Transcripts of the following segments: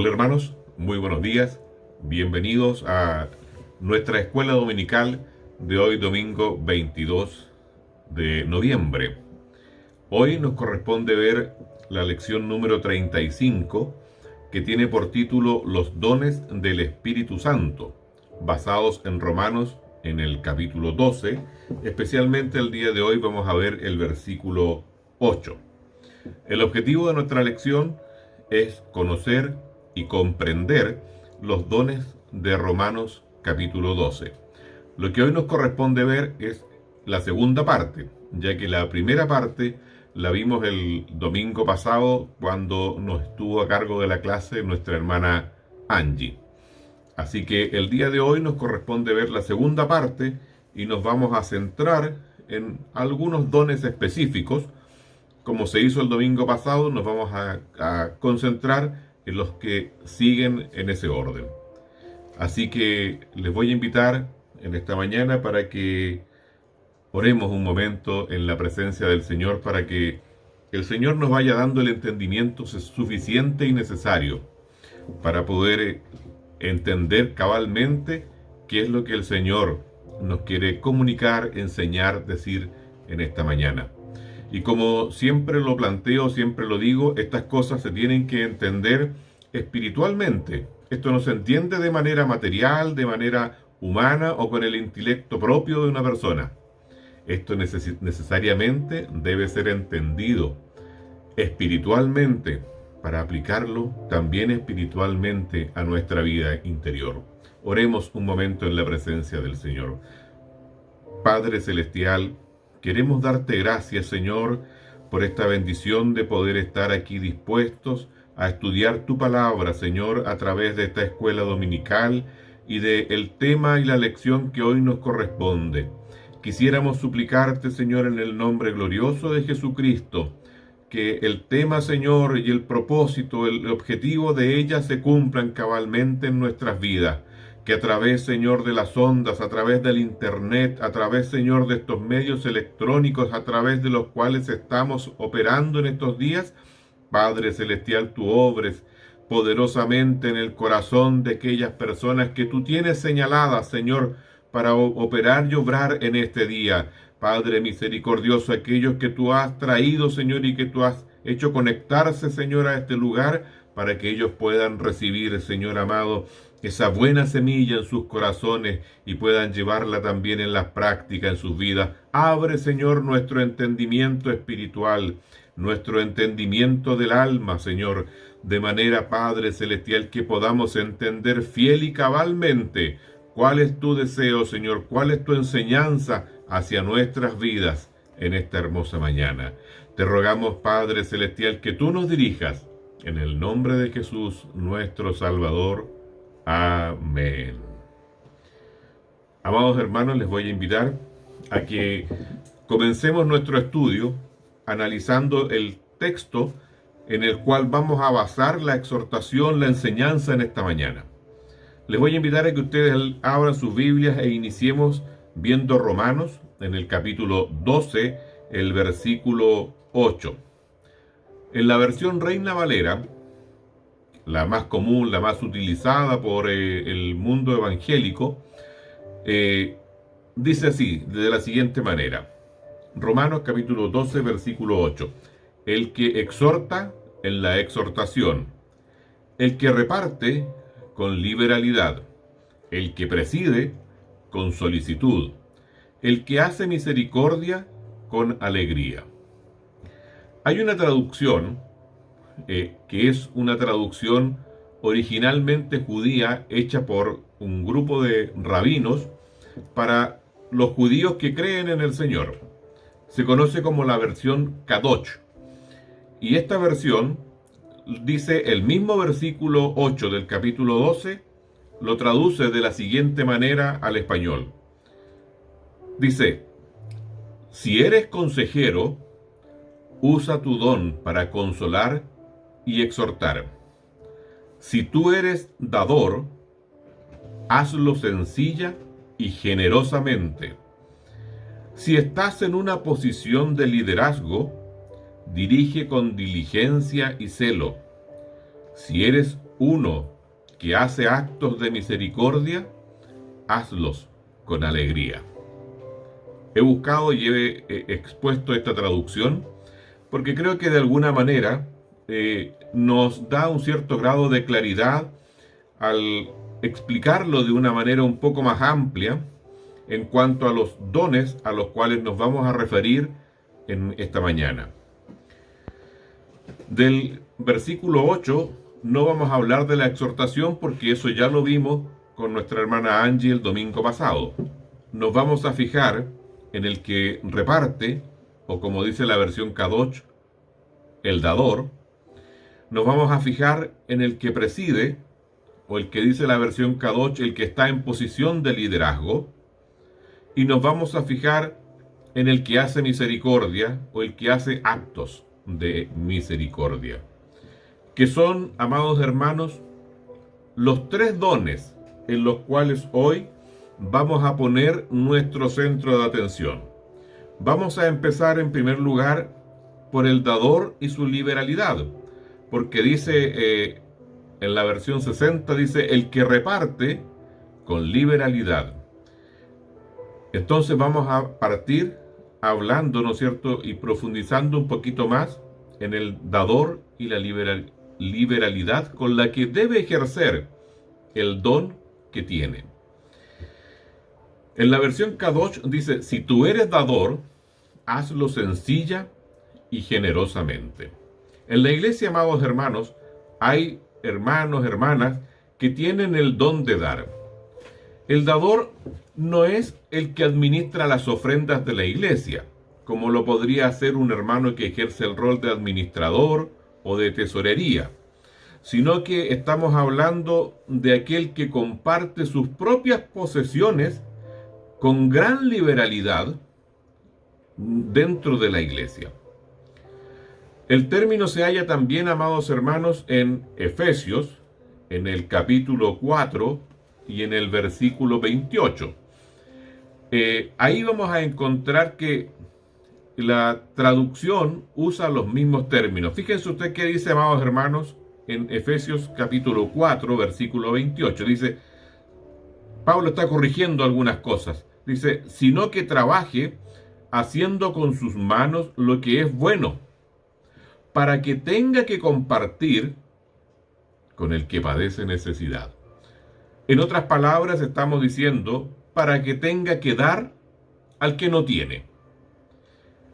Hola hermanos, muy buenos días. Bienvenidos a nuestra escuela dominical de hoy domingo 22 de noviembre. Hoy nos corresponde ver la lección número 35 que tiene por título Los dones del Espíritu Santo, basados en Romanos en el capítulo 12. Especialmente el día de hoy vamos a ver el versículo 8. El objetivo de nuestra lección es conocer y comprender los dones de Romanos capítulo 12. Lo que hoy nos corresponde ver es la segunda parte, ya que la primera parte la vimos el domingo pasado cuando nos estuvo a cargo de la clase nuestra hermana Angie. Así que el día de hoy nos corresponde ver la segunda parte y nos vamos a centrar en algunos dones específicos. Como se hizo el domingo pasado, nos vamos a concentrar en los que siguen en ese orden. Así que les voy a invitar en esta mañana para que oremos un momento en la presencia del Señor, para que el Señor nos vaya dando el entendimiento suficiente y necesario para poder entender cabalmente qué es lo que el Señor nos quiere comunicar, enseñar, decir en esta mañana. Y como siempre lo planteo, siempre lo digo, estas cosas se tienen que entender espiritualmente. Esto no se entiende de manera material, de manera humana o con el intelecto propio de una persona. Esto necesariamente debe ser entendido espiritualmente para aplicarlo también espiritualmente a nuestra vida interior. Oremos un momento en la presencia del Señor. Padre Celestial, queremos darte gracias, Señor, por esta bendición de poder estar aquí dispuestos a estudiar tu palabra, Señor, a través de esta escuela dominical y del tema y la lección que hoy nos corresponde. Quisiéramos suplicarte, Señor, en el nombre glorioso de Jesucristo, que el tema, Señor, y el propósito, el objetivo de ella se cumplan cabalmente en nuestras vidas. Que a través, Señor, de las ondas, a través del internet, a través, Señor, de estos medios electrónicos, a través de los cuales estamos operando en estos días, Padre Celestial, tú obres poderosamente en el corazón de aquellas personas que tú tienes señaladas, Señor, para operar y obrar en este día. Padre misericordioso, aquellos que tú has traído, Señor, y que tú has hecho conectarse, Señor, a este lugar, para que ellos puedan recibir, Señor amado, esa buena semilla en sus corazones y puedan llevarla también en la práctica en sus vidas. Abre, Señor, nuestro entendimiento espiritual, nuestro entendimiento del alma, Señor, de manera, Padre Celestial, que podamos entender fiel y cabalmente cuál es tu deseo, Señor, cuál es tu enseñanza hacia nuestras vidas en esta hermosa mañana. Te rogamos, Padre Celestial, que tú nos dirijas en el nombre de Jesús, nuestro Salvador. Amén. Amados hermanos, les voy a invitar a que comencemos nuestro estudio analizando el texto en el cual vamos a basar la exhortación, la enseñanza en esta mañana. Les voy a invitar a que ustedes abran sus Biblias e iniciemos viendo Romanos en el capítulo 12, el versículo 8. En la versión Reina Valera, la más común, la más utilizada por el mundo evangélico, dice así, de la siguiente manera. Romanos capítulo 12, versículo 8. El que exhorta en la exhortación, el que reparte con liberalidad, el que preside con solicitud, el que hace misericordia con alegría. Hay una traducción que es una traducción originalmente judía hecha por un grupo de rabinos para los judíos que creen en el Señor. Se conoce como la versión Kadosh. Y esta versión dice el mismo versículo 8 del capítulo 12, lo traduce de la siguiente manera al español. Dice, si eres consejero, usa tu don para consolar y exhortar. Si tú eres dador, hazlo sencilla y generosamente. Si estás en una posición de liderazgo, dirige con diligencia y celo. Si eres uno que hace actos de misericordia, hazlos con alegría. He buscado y he expuesto esta traducción porque creo que de alguna manera nos da un cierto grado de claridad al explicarlo de una manera un poco más amplia en cuanto a los dones a los cuales nos vamos a referir en esta mañana. Del versículo 8 no vamos a hablar de la exhortación porque eso ya lo vimos con nuestra hermana Angie el domingo pasado. Nos vamos a fijar en el que reparte, o como dice la versión Kadosh, el dador. Nos vamos a fijar en el que preside, o el que dice la versión Kadosh, el que está en posición de liderazgo. Y nos vamos a fijar en el que hace misericordia, o el que hace actos de misericordia, que son, amados hermanos, los tres dones en los cuales hoy vamos a poner nuestro centro de atención. Vamos a empezar en primer lugar por el dador y su liberalidad, porque dice en la versión 60, dice el que reparte con liberalidad. Entonces vamos a partir hablando, ¿no es cierto?, y profundizando un poquito más en el dador y la liberalidad con la que debe ejercer el don que tiene. En la versión Kadosh dice, si tú eres dador, hazlo sencilla y generosamente. En la iglesia, amados hermanos, hay hermanos, hermanas, que tienen el don de dar. El dador no es el que administra las ofrendas de la iglesia, como lo podría hacer un hermano que ejerce el rol de administrador o de tesorería, sino que estamos hablando de aquel que comparte sus propias posesiones con gran liberalidad dentro de la iglesia. El término se halla también, amados hermanos, en Efesios, en el capítulo 4 y en el versículo 28. Ahí vamos a encontrar que la traducción usa los mismos términos. Fíjense usted qué dice, amados hermanos, en Efesios capítulo 4, versículo 28. Dice, Pablo está corrigiendo algunas cosas. Dice, sino que trabaje haciendo con sus manos lo que es bueno, para que tenga que compartir con el que padece necesidad. En otras palabras, estamos diciendo, para que tenga que dar al que no tiene.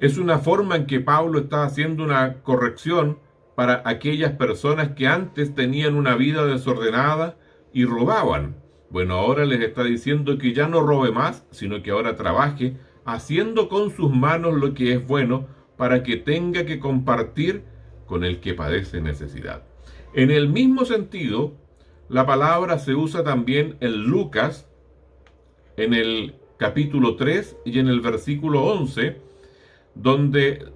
Es una forma en que Pablo está haciendo una corrección para aquellas personas que antes tenían una vida desordenada y robaban. Bueno, ahora les está diciendo que ya no robe más, sino que ahora trabaje haciendo con sus manos lo que es bueno para que tenga que compartir con el que padece necesidad. En el mismo sentido, la palabra se usa también en Lucas, en el capítulo 3 y en el versículo 11, donde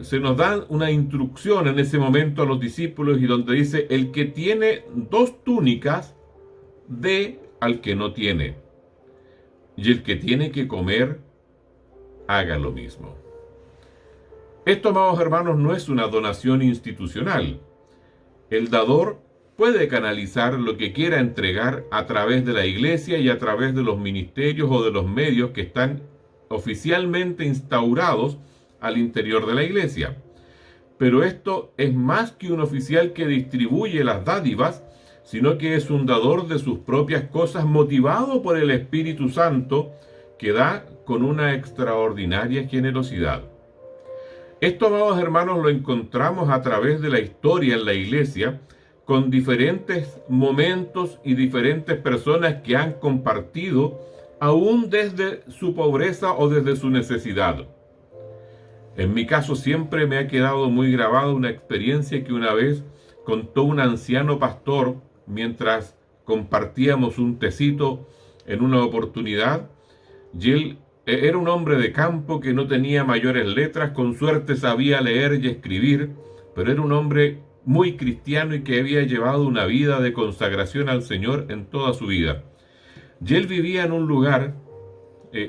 se nos da una instrucción en ese momento a los discípulos y donde dice, el que tiene 2 túnicas, dé al que no tiene, y el que tiene que comer, haga lo mismo. Esto, amados hermanos, no es una donación institucional. El dador puede canalizar lo que quiera entregar a través de la iglesia y a través de los ministerios o de los medios que están oficialmente instaurados al interior de la iglesia. Pero esto es más que un oficial que distribuye las dádivas, sino que es un dador de sus propias cosas motivado por el Espíritu Santo que da con una extraordinaria generosidad. Esto, amados hermanos, lo encontramos a través de la historia en la iglesia, con diferentes momentos y diferentes personas que han compartido, aún desde su pobreza o desde su necesidad. En mi caso siempre me ha quedado muy grabada una experiencia que una vez contó un anciano pastor mientras compartíamos un tecito en una oportunidad, y él era un hombre de campo que no tenía mayores letras, con suerte sabía leer y escribir, pero era un hombre muy cristiano y que había llevado una vida de consagración al Señor en toda su vida. Y él vivía en un lugar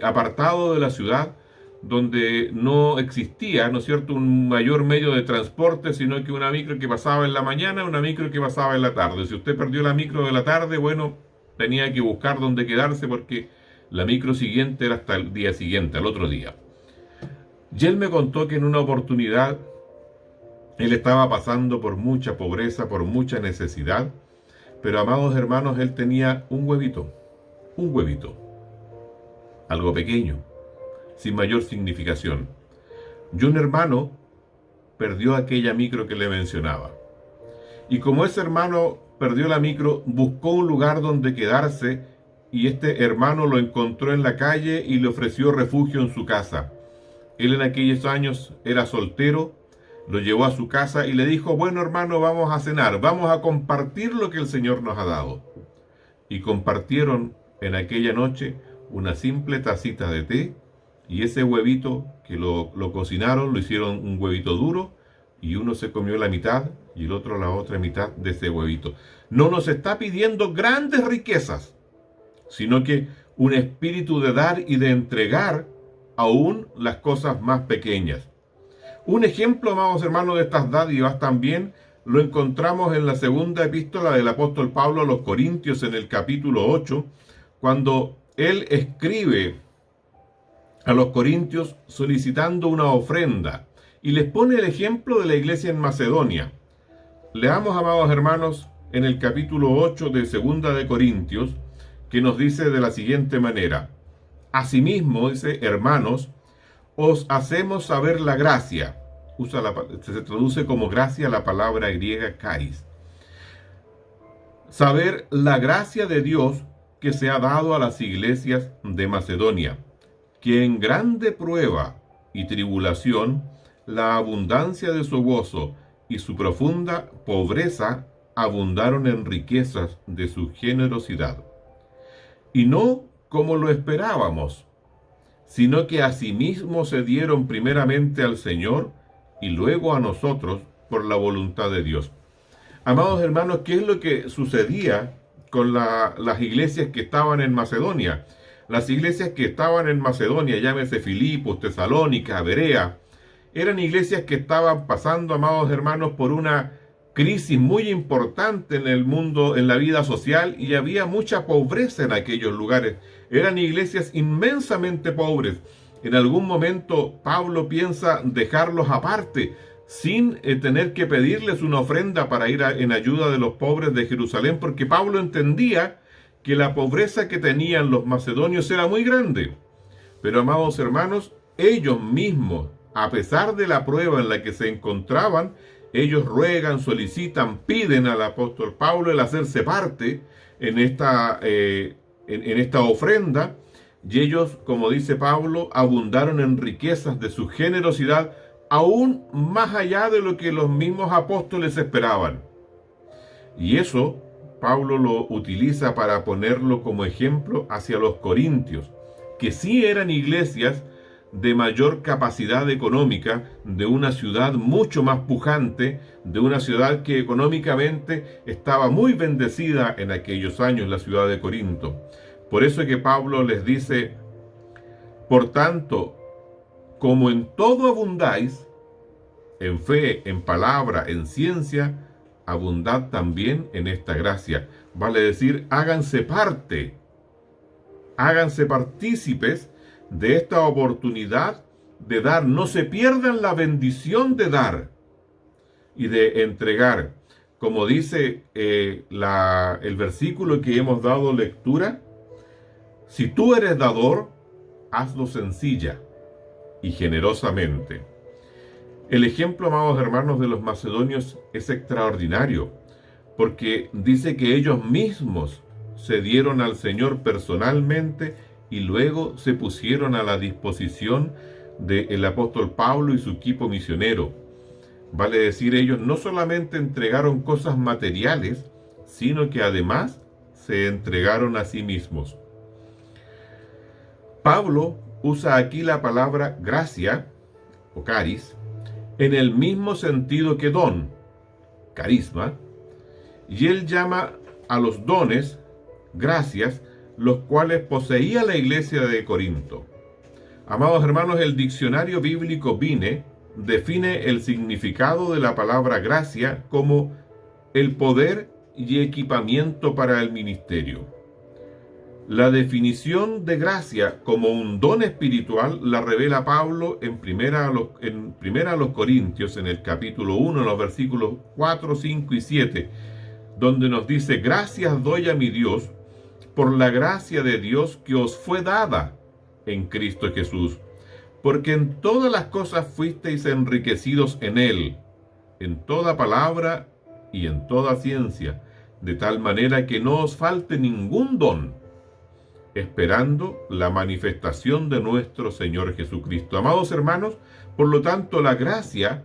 apartado de la ciudad, donde no existía, ¿no es cierto?, un mayor medio de transporte, sino que una micro que pasaba en la mañana, una micro que pasaba en la tarde. Si usted perdió la micro de la tarde, bueno, tenía que buscar dónde quedarse porque la micro siguiente era hasta el día siguiente, al otro día. Y él me contó que en una oportunidad él estaba pasando por mucha pobreza, por mucha necesidad, pero amados hermanos, él tenía un huevito, algo pequeño, sin mayor significación. Y un hermano perdió aquella micro que le mencionaba. Y como ese hermano perdió la micro, buscó un lugar donde quedarse y este hermano lo encontró en la calle y le ofreció refugio en su casa. Él en aquellos años era soltero, lo llevó a su casa y le dijo: bueno hermano, vamos a cenar, vamos a compartir lo que el Señor nos ha dado. Y compartieron en aquella noche una simple tacita de té y ese huevito que lo cocinaron, lo hicieron un huevito duro y uno se comió la mitad y el otro la otra mitad de ese huevito. No nos está pidiendo grandes riquezas, sino que un espíritu de dar y de entregar aún las cosas más pequeñas. Un ejemplo, amados hermanos, de estas dádivas también lo encontramos en la segunda epístola del apóstol Pablo a los Corintios, en el capítulo 8, cuando él escribe a los corintios solicitando una ofrenda y les pone el ejemplo de la iglesia en Macedonia. Leamos, amados hermanos, en el capítulo 8 de segunda de Corintios, que nos dice de la siguiente manera: asimismo, dice, hermanos, os hacemos saber la gracia. Se traduce como gracia la palabra griega charis. Saber la gracia de Dios que se ha dado a las iglesias de Macedonia, que en grande prueba y tribulación, la abundancia de su gozo y su profunda pobreza abundaron en riquezas de su generosidad. Y no como lo esperábamos, sino que asimismo se dieron primeramente al Señor y luego a nosotros por la voluntad de Dios. Amados hermanos, ¿qué es lo que sucedía con las iglesias que estaban en Macedonia? Las iglesias que estaban en Macedonia, llámese Filipos, Tesalónica, Berea, eran iglesias que estaban pasando, amados hermanos, por una crisis muy importante en el mundo, en la vida social, y había mucha pobreza en aquellos lugares. Eran iglesias inmensamente pobres. En algún momento Pablo piensa dejarlos aparte, sin tener que pedirles una ofrenda para ir en ayuda de los pobres de Jerusalén, porque Pablo entendía que la pobreza que tenían los macedonios era muy grande. Pero, amados hermanos, ellos mismos, a pesar de la prueba en la que se encontraban, ellos ruegan, solicitan, piden al apóstol Pablo el hacerse parte en esta ofrenda, y ellos, como dice Pablo, abundaron en riquezas de su generosidad, aún más allá de lo que los mismos apóstoles esperaban. Y eso Pablo lo utiliza para ponerlo como ejemplo hacia los corintios, que sí eran iglesias de mayor capacidad económica, de una ciudad mucho más pujante, de una ciudad que económicamente estaba muy bendecida en aquellos años, la ciudad de Corinto. Por eso es que Pablo les dice: por tanto, como en todo abundáis, en fe, en palabra, en ciencia, abundad también en esta gracia. Vale decir, háganse partícipes de esta oportunidad de dar. No se pierdan la bendición de dar y de entregar. Como dice el versículo que hemos dado lectura: si tú eres dador, hazlo sencilla y generosamente. El ejemplo, amados hermanos, de los macedonios es extraordinario, porque dice que ellos mismos se dieron al Señor personalmente y luego se pusieron a la disposición del apóstol Pablo y su equipo misionero. Vale decir, ellos no solamente entregaron cosas materiales, sino que además se entregaron a sí mismos. Pablo usa aquí la palabra gracia o caris en el mismo sentido que don, carisma, y él llama a los dones gracias, los cuales poseía la iglesia de Corinto. Amados hermanos, el diccionario bíblico Vine define el significado de la palabra gracia como el poder y equipamiento para el ministerio. La definición de gracia como un don espiritual la revela Pablo en primera a los Corintios, en el capítulo 1, en los versículos 4, 5 y 7, donde nos dice: gracias doy a mi Dios por la gracia de Dios que os fue dada en Cristo Jesús, porque en todas las cosas fuisteis enriquecidos en Él, en toda palabra y en toda ciencia, de tal manera que no os falte ningún don, esperando la manifestación de nuestro Señor Jesucristo. Amados hermanos, por lo tanto, la gracia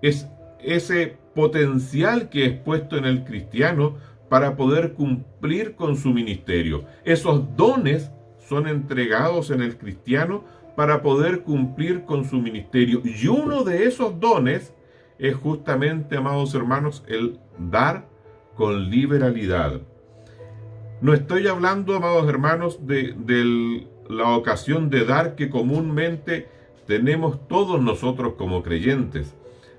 es ese potencial que es puesto en el cristiano para poder cumplir con su ministerio. Esos dones son entregados en el cristiano para poder cumplir con su ministerio. Y uno de esos dones es justamente, amados hermanos, el dar con liberalidad. No estoy hablando, amados hermanos, de la ocasión de dar que comúnmente tenemos todos nosotros como creyentes,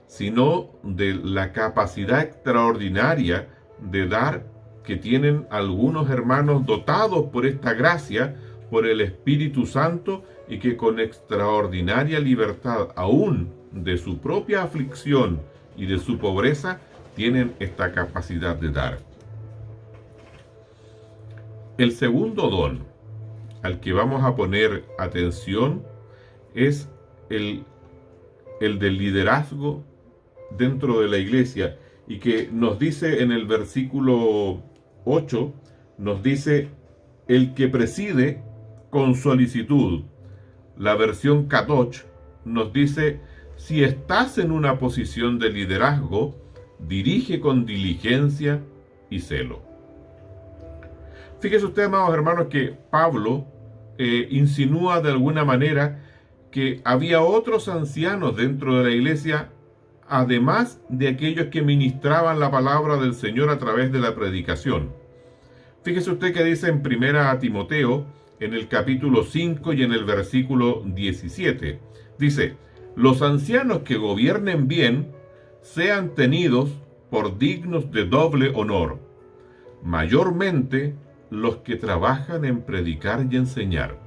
sino de la capacidad extraordinaria de dar que tienen algunos hermanos dotados por esta gracia, por el Espíritu Santo, y que con extraordinaria libertad, aún de su propia aflicción y de su pobreza, tienen esta capacidad de dar. El segundo don al que vamos a poner atención es el del liderazgo dentro de la iglesia, y que nos dice en el versículo 8, nos dice: el que preside con solicitud. La versión Kadosh nos dice: si estás en una posición de liderazgo, dirige con diligencia y celo. Fíjese usted, amados hermanos, que Pablo insinúa de alguna manera que había otros ancianos dentro de la iglesia, además de aquellos que ministraban la palabra del Señor a través de la predicación. Fíjese usted que dice en 1 Timoteo, en el capítulo 5 y en el versículo 17. Dice: los ancianos que gobiernen bien sean tenidos por dignos de doble honor, mayormente los que trabajan en predicar y enseñar.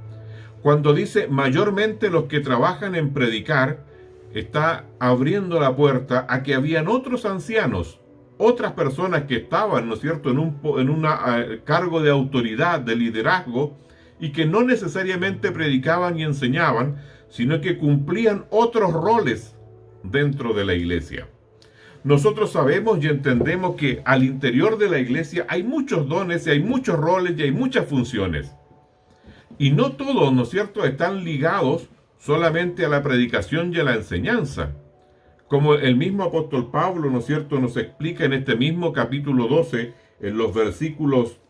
Cuando dice mayormente los que trabajan en predicar, está abriendo la puerta a que habían otros ancianos, otras personas que estaban, ¿no es cierto?, en un cargo de autoridad, de liderazgo, y que no necesariamente predicaban y enseñaban, sino que cumplían otros roles dentro de la iglesia. Nosotros sabemos y entendemos que al interior de la iglesia hay muchos dones y hay muchos roles y hay muchas funciones. Y no todos, ¿no es cierto?, están ligados solamente a la predicación y a la enseñanza. Como el mismo apóstol Pablo, ¿no es cierto?, nos explica en este mismo capítulo 12, en los versículos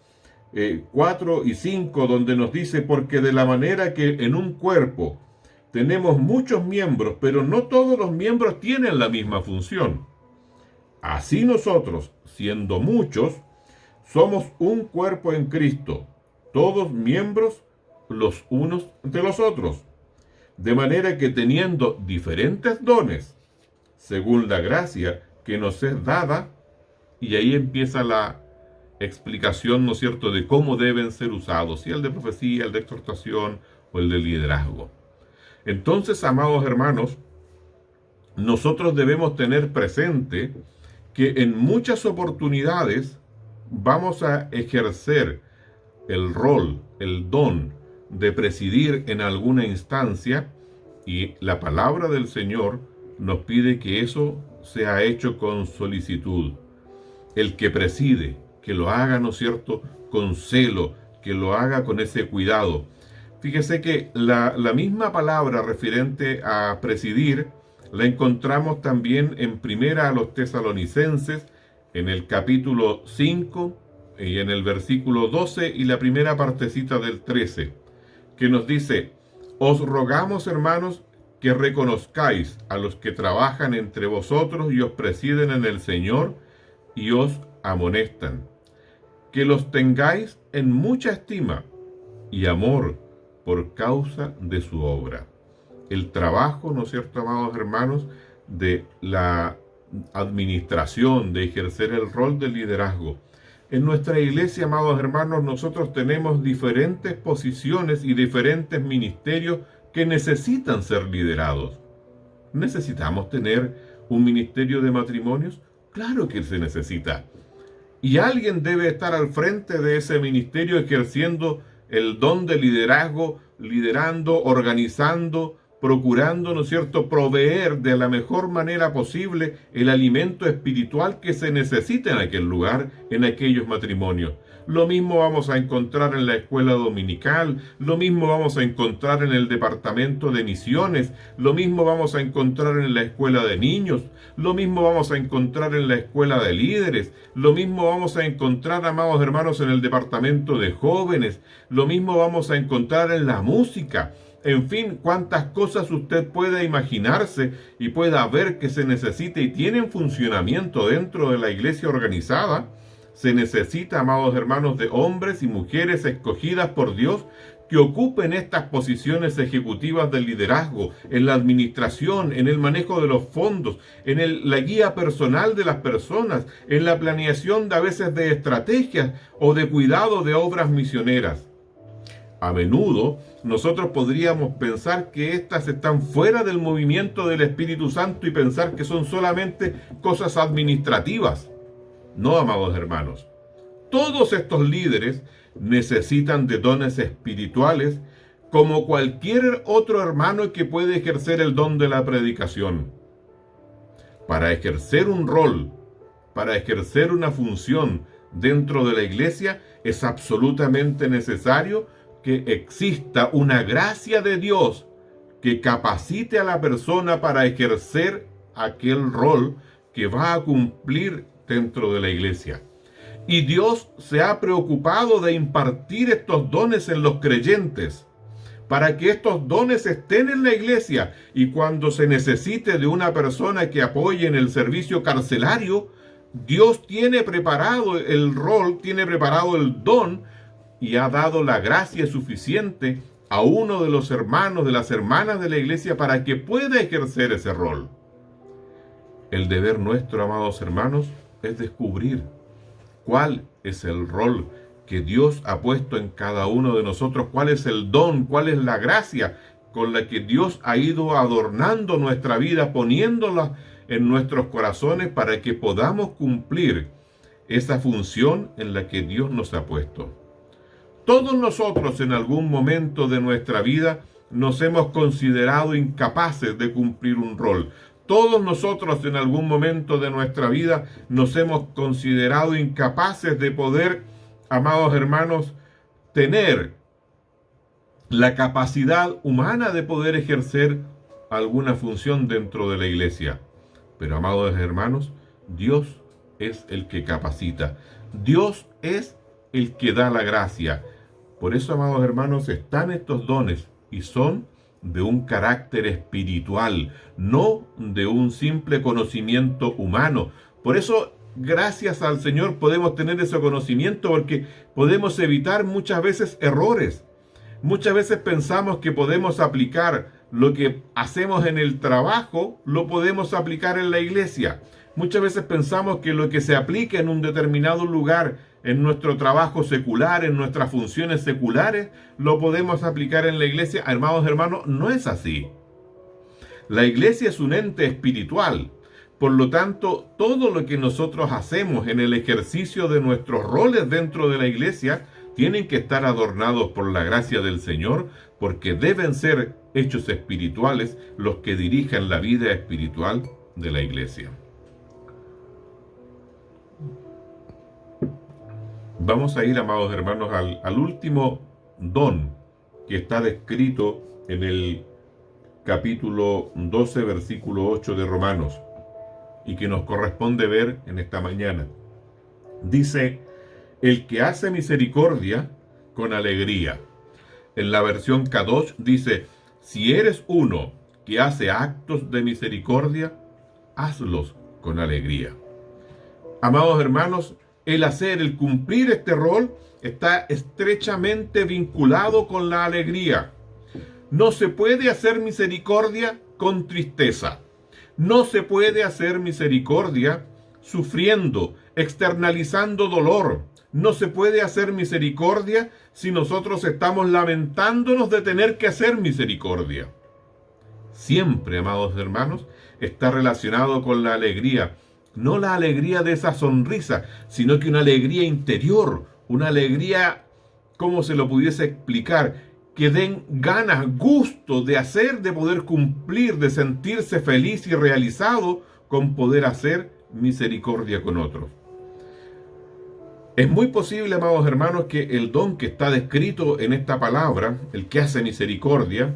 4 y 5, donde nos dice: porque de la manera que en un cuerpo tenemos muchos miembros, pero no todos los miembros tienen la misma función. Así nosotros, siendo muchos, somos un cuerpo en Cristo, todos miembros los unos de los otros, de manera que teniendo diferentes dones, según la gracia que nos es dada, y ahí empieza la explicación, ¿no es cierto?, de cómo deben ser usados, si el de profecía, el de exhortación o el de liderazgo. Entonces, amados hermanos, nosotros debemos tener presente que en muchas oportunidades vamos a ejercer el rol, el don de presidir en alguna instancia, y la palabra del Señor nos pide que eso sea hecho con solicitud. El que preside, que lo haga, ¿no es cierto?, con celo, que lo haga con ese cuidado. Fíjese que la misma palabra referente a presidir la encontramos también en primera a los Tesalonicenses, en el capítulo 5 y en el versículo 12 y la primera partecita del 13, que nos dice: os rogamos, hermanos, que reconozcáis a los que trabajan entre vosotros y os presiden en el Señor y os amonestan, que los tengáis en mucha estima y amor por causa de su obra. El trabajo, ¿no es cierto, amados hermanos?, de la administración, de ejercer el rol de liderazgo. En nuestra iglesia, amados hermanos, nosotros tenemos diferentes posiciones y diferentes ministerios que necesitan ser liderados. ¿Necesitamos tener un ministerio de matrimonios? Claro que se necesita. Y alguien debe estar al frente de ese ministerio ejerciendo el don de liderazgo, liderando, organizando, procurando, ¿no es cierto?, proveer de la mejor manera posible el alimento espiritual que se necesita en aquel lugar, en aquellos matrimonios. Lo mismo vamos a encontrar en la escuela dominical, lo mismo vamos a encontrar en el departamento de misiones, lo mismo vamos a encontrar en la escuela de niños, lo mismo vamos a encontrar en la escuela de líderes, lo mismo vamos a encontrar, amados hermanos, en el departamento de jóvenes, lo mismo vamos a encontrar en la música. En fin, cuántas cosas usted pueda imaginarse y pueda ver que se necesita y tienen funcionamiento dentro de la iglesia organizada. Se necesita, amados hermanos, de hombres y mujeres escogidas por Dios que ocupen estas posiciones ejecutivas del liderazgo, en la administración, en el manejo de los fondos, en la guía personal de las personas, en la planeación a veces de estrategias o de cuidado de obras misioneras. A menudo nosotros podríamos pensar que éstas están fuera del movimiento del Espíritu Santo y pensar que son solamente cosas administrativas. No, amados hermanos. Todos estos líderes necesitan de dones espirituales como cualquier otro hermano que puede ejercer el don de la predicación. Para ejercer un rol, para ejercer una función dentro de la iglesia, es absolutamente necesario que exista una gracia de Dios que capacite a la persona para ejercer aquel rol que va a cumplir dentro de la iglesia. Y Dios se ha preocupado de impartir estos dones en los creyentes, para que estos dones estén en la iglesia y cuando se necesite de una persona que apoye en el servicio carcelario, Dios tiene preparado el rol, tiene preparado el don y ha dado la gracia suficiente a uno de los hermanos, de las hermanas de la iglesia para que pueda ejercer ese rol. El deber nuestro, amados hermanos, es descubrir cuál es el rol que Dios ha puesto en cada uno de nosotros, cuál es el don, cuál es la gracia con la que Dios ha ido adornando nuestra vida, poniéndola en nuestros corazones para que podamos cumplir esa función en la que Dios nos ha puesto. Todos nosotros en algún momento de nuestra vida nos hemos considerado incapaces de cumplir un rol. Todos nosotros en algún momento de nuestra vida nos hemos considerado incapaces de poder, amados hermanos, tener la capacidad humana de poder ejercer alguna función dentro de la iglesia. Pero, amados hermanos, Dios es el que capacita. Dios es el que da la gracia. Por eso, amados hermanos, están estos dones y son de un carácter espiritual, no de un simple conocimiento humano. Por eso, gracias al Señor podemos tener ese conocimiento porque podemos evitar muchas veces errores. Muchas veces pensamos que podemos aplicar lo que hacemos en el trabajo, lo podemos aplicar en la iglesia. Muchas veces pensamos que lo que se aplica en un determinado lugar, en nuestro trabajo secular, en nuestras funciones seculares, lo podemos aplicar en la iglesia. Amados hermanos, no es así. La iglesia es un ente espiritual. Por lo tanto, todo lo que nosotros hacemos en el ejercicio de nuestros roles dentro de la iglesia tienen que estar adornados por la gracia del Señor, porque deben ser hechos espirituales los que dirijan la vida espiritual de la iglesia. Vamos a ir, amados hermanos, al último don que está descrito en el capítulo 12, versículo 8 de Romanos, y que nos corresponde ver en esta mañana. Dice: el que hace misericordia con alegría. En la versión Kadosh dice: si eres uno que hace actos de misericordia, hazlos con alegría. Amados hermanos, el cumplir este rol está estrechamente vinculado con la alegría. No se puede hacer misericordia con tristeza. No se puede hacer misericordia sufriendo, externalizando dolor. No se puede hacer misericordia si nosotros estamos lamentándonos de tener que hacer misericordia. Siempre, amados hermanos, está relacionado con la alegría. No la alegría de esa sonrisa, sino que una alegría interior, una alegría, ¿cómo se lo pudiese explicar? Que den ganas, gusto de hacer, de poder cumplir, de sentirse feliz y realizado con poder hacer misericordia con otros. Es muy posible, amados hermanos, que el don que está descrito en esta palabra, el que hace misericordia,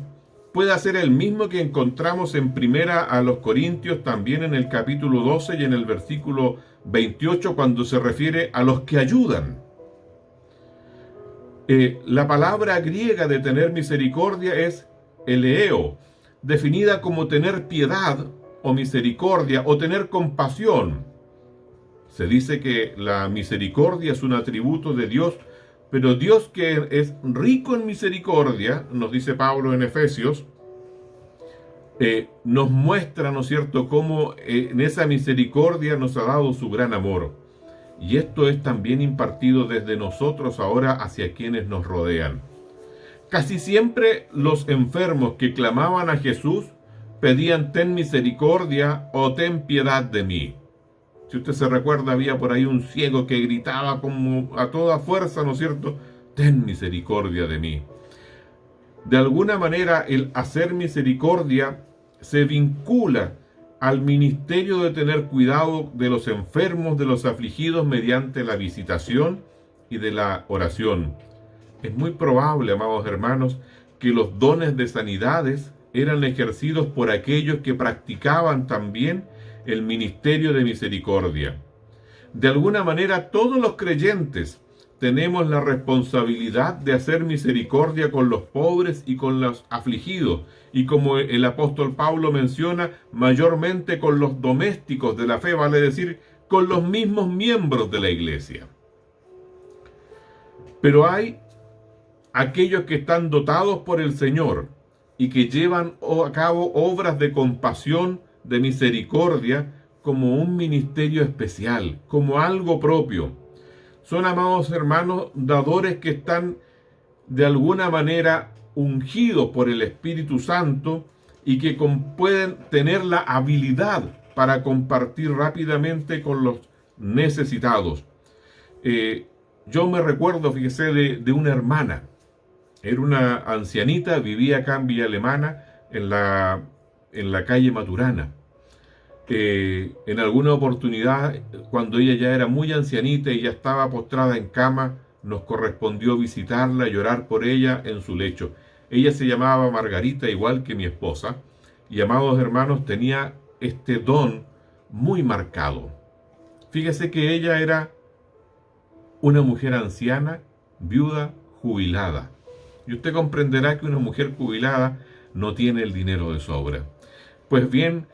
pueda ser el mismo que encontramos en Primera a los Corintios, también en el capítulo 12 y en el versículo 28, cuando se refiere a los que ayudan. La palabra griega de tener misericordia es eleo, definida como tener piedad o misericordia o tener compasión. Se dice que la misericordia es un atributo de Dios, pero Dios, que es rico en misericordia, nos dice Pablo en Efesios, nos muestra, ¿no es cierto?, cómo en esa misericordia nos ha dado su gran amor. Y esto es también impartido desde nosotros ahora hacia quienes nos rodean. Casi siempre los enfermos que clamaban a Jesús pedían: ten misericordia o ten piedad de mí. Si usted se recuerda, había por ahí un ciego que gritaba como a toda fuerza, ¿no es cierto?, ten misericordia de mí. De alguna manera, el hacer misericordia se vincula al ministerio de tener cuidado de los enfermos, de los afligidos, mediante la visitación y de la oración. Es muy probable, amados hermanos, que los dones de sanidades eran ejercidos por aquellos que practicaban también el ministerio de misericordia. De alguna manera, todos los creyentes tenemos la responsabilidad de hacer misericordia con los pobres y con los afligidos, y como el apóstol Pablo menciona, mayormente con los domésticos de la fe, vale decir, con los mismos miembros de la iglesia. Pero hay aquellos que están dotados por el Señor y que llevan a cabo obras de compasión, de misericordia, como un ministerio especial, como algo propio. Son, amados hermanos, dadores que están de alguna manera ungidos por el Espíritu Santo y que pueden tener la habilidad para compartir rápidamente con los necesitados. Yo me recuerdo, fíjese, de una hermana. Era una ancianita, vivía acá en Villa Alemana, en la calle Maturana. En alguna oportunidad, cuando ella ya era muy ancianita y ya estaba postrada en cama, nos correspondió visitarla y orar por ella en su lecho. Ella se llamaba Margarita, igual que mi esposa, y, amados hermanos, tenía este don muy marcado. Fíjese que ella era una mujer anciana, viuda, jubilada. Y usted comprenderá que una mujer jubilada no tiene el dinero de sobra. Pues bien,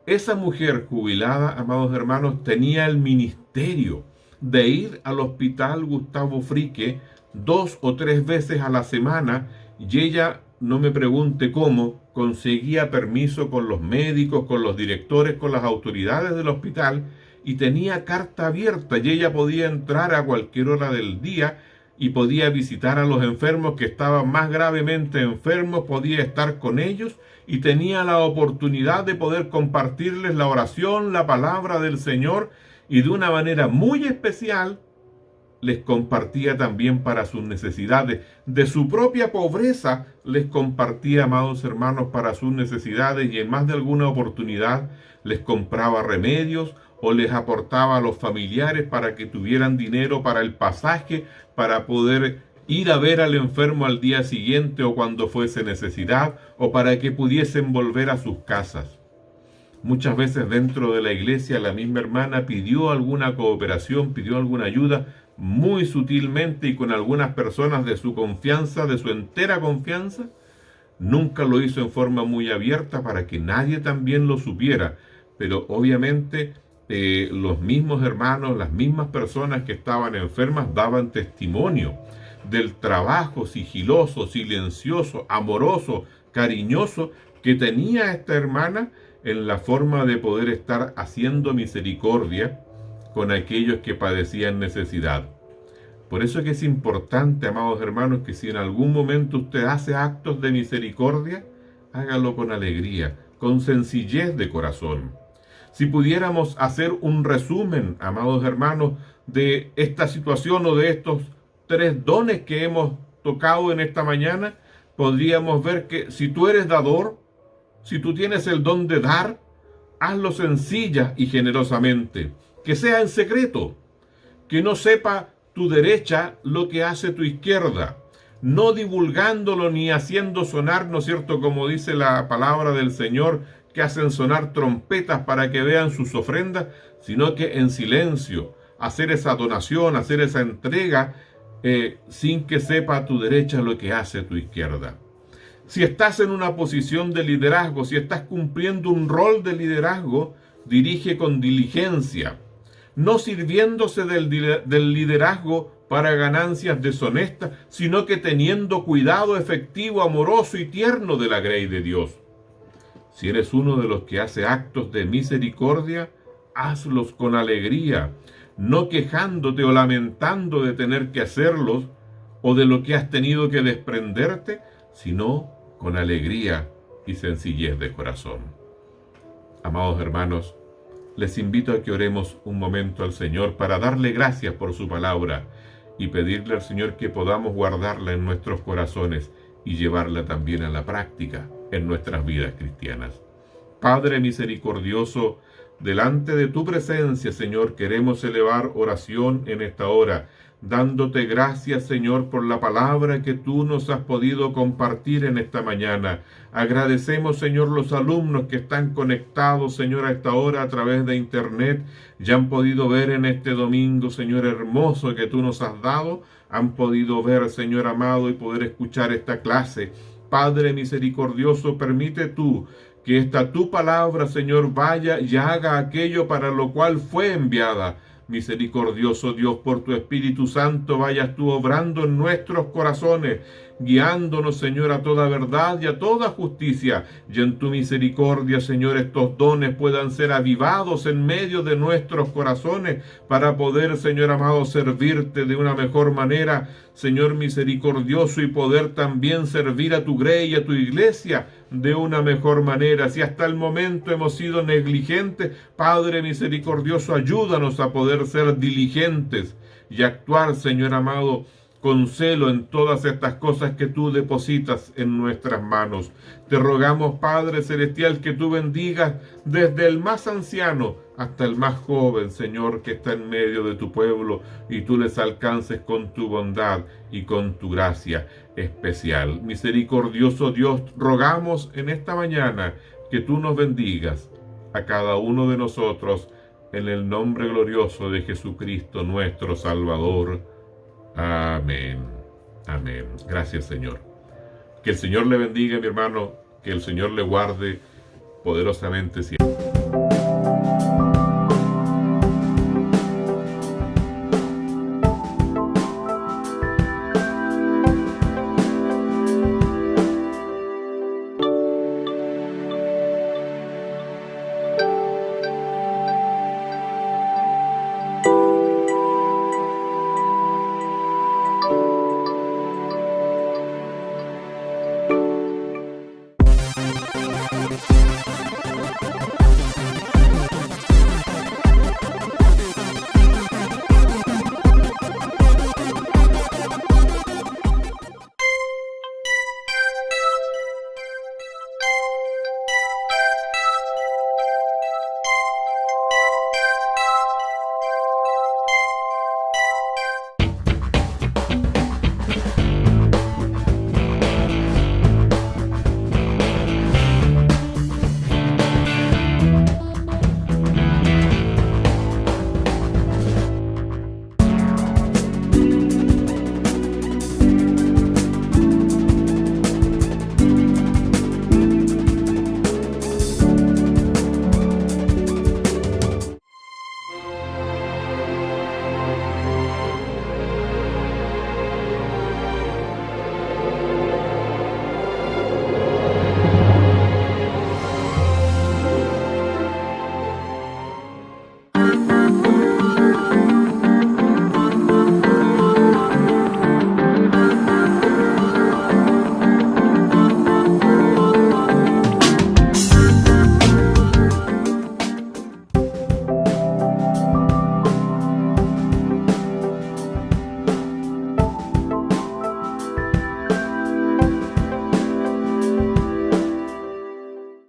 esa mujer jubilada, amados hermanos, tenía el ministerio de ir al hospital Gustavo Fricke 2 o 3 veces a la semana, y ella, no me pregunte cómo, conseguía permiso con los médicos, con los directores, con las autoridades del hospital, y tenía carta abierta, y ella podía entrar a cualquier hora del día y podía visitar a los enfermos que estaban más gravemente enfermos, podía estar con ellos y tenía la oportunidad de poder compartirles la oración, la palabra del Señor, y de una manera muy especial les compartía también para sus necesidades. De su propia pobreza les compartía, amados hermanos, para sus necesidades, y en más de alguna oportunidad les compraba remedios o les aportaba a los familiares para que tuvieran dinero para el pasaje, para poder ir a ver al enfermo al día siguiente o cuando fuese necesidad, o para que pudiesen volver a sus casas. Muchas veces dentro de la iglesia la misma hermana pidió alguna cooperación, pidió alguna ayuda, muy sutilmente y con algunas personas de su confianza, de su entera confianza. Nunca lo hizo en forma muy abierta para que nadie también lo supiera, pero obviamente los mismos hermanos, las mismas personas que estaban enfermas daban testimonio del trabajo sigiloso, silencioso, amoroso cariñoso que tenía esta hermana en la forma de poder estar haciendo misericordia con aquellos que padecían necesidad. Por eso es que es importante, amados hermanos, que si en algún momento usted hace actos de misericordia, hágalo con alegría, con sencillez de corazón. Si pudiéramos hacer un resumen, amados hermanos, de esta situación o de estos 3 dones que hemos tocado en esta mañana, podríamos ver que si tú eres dador, si tú tienes el don de dar, hazlo sencilla y generosamente, que sea en secreto, que no sepa tu derecha lo que hace tu izquierda, no divulgándolo ni haciendo sonar, ¿no es cierto?, como dice la palabra del Señor, que hacen sonar trompetas para que vean sus ofrendas, sino que en silencio, hacer esa donación, hacer esa entrega, sin que sepa tu derecha lo que hace tu izquierda. Si estás en una posición de liderazgo, si estás cumpliendo un rol de liderazgo, dirige con diligencia, no sirviéndose del liderazgo para ganancias deshonestas, sino que teniendo cuidado efectivo, amoroso y tierno de la grey de Dios. Si eres uno de los que hace actos de misericordia, hazlos con alegría, no quejándote o lamentando de tener que hacerlos o de lo que has tenido que desprenderte, sino con alegría y sencillez de corazón. Amados hermanos, les invito a que oremos un momento al Señor para darle gracias por su palabra y pedirle al Señor que podamos guardarla en nuestros corazones y llevarla también a la práctica en nuestras vidas cristianas. Padre misericordioso, delante de tu presencia, Señor, queremos elevar oración en esta hora, dándote gracias, Señor, por la palabra que tú nos has podido compartir en esta mañana. Agradecemos, Señor, los alumnos que están conectados, Señor, a esta hora a través de internet. Ya han podido ver en este domingo, Señor, hermoso que tú nos has dado. Han podido ver, Señor amado, y poder escuchar esta clase. Padre misericordioso, permite tú que esta tu palabra, Señor, vaya y haga aquello para lo cual fue enviada. Misericordioso Dios, por tu Espíritu Santo vayas tú obrando en nuestros corazones, guiándonos, Señor, a toda verdad y a toda justicia. Y en tu misericordia, Señor, estos dones puedan ser avivados en medio de nuestros corazones para poder, Señor amado, servirte de una mejor manera, Señor misericordioso, y poder también servir a tu grey y a tu iglesia de una mejor manera. Si hasta el momento hemos sido negligentes, Padre misericordioso, ayúdanos a poder ser diligentes y actuar, Señor amado, con celo en todas estas cosas que tú depositas en nuestras manos. Te rogamos, Padre celestial, que tú bendigas desde el más anciano hasta el más joven, Señor, que está en medio de tu pueblo, y tú les alcances con tu bondad y con tu gracia especial. Misericordioso Dios, rogamos en esta mañana que tú nos bendigas a cada uno de nosotros en el nombre glorioso de Jesucristo, nuestro Salvador. Amén. Amén. Gracias, Señor. Que el Señor le bendiga, mi hermano, que el Señor le guarde poderosamente siempre.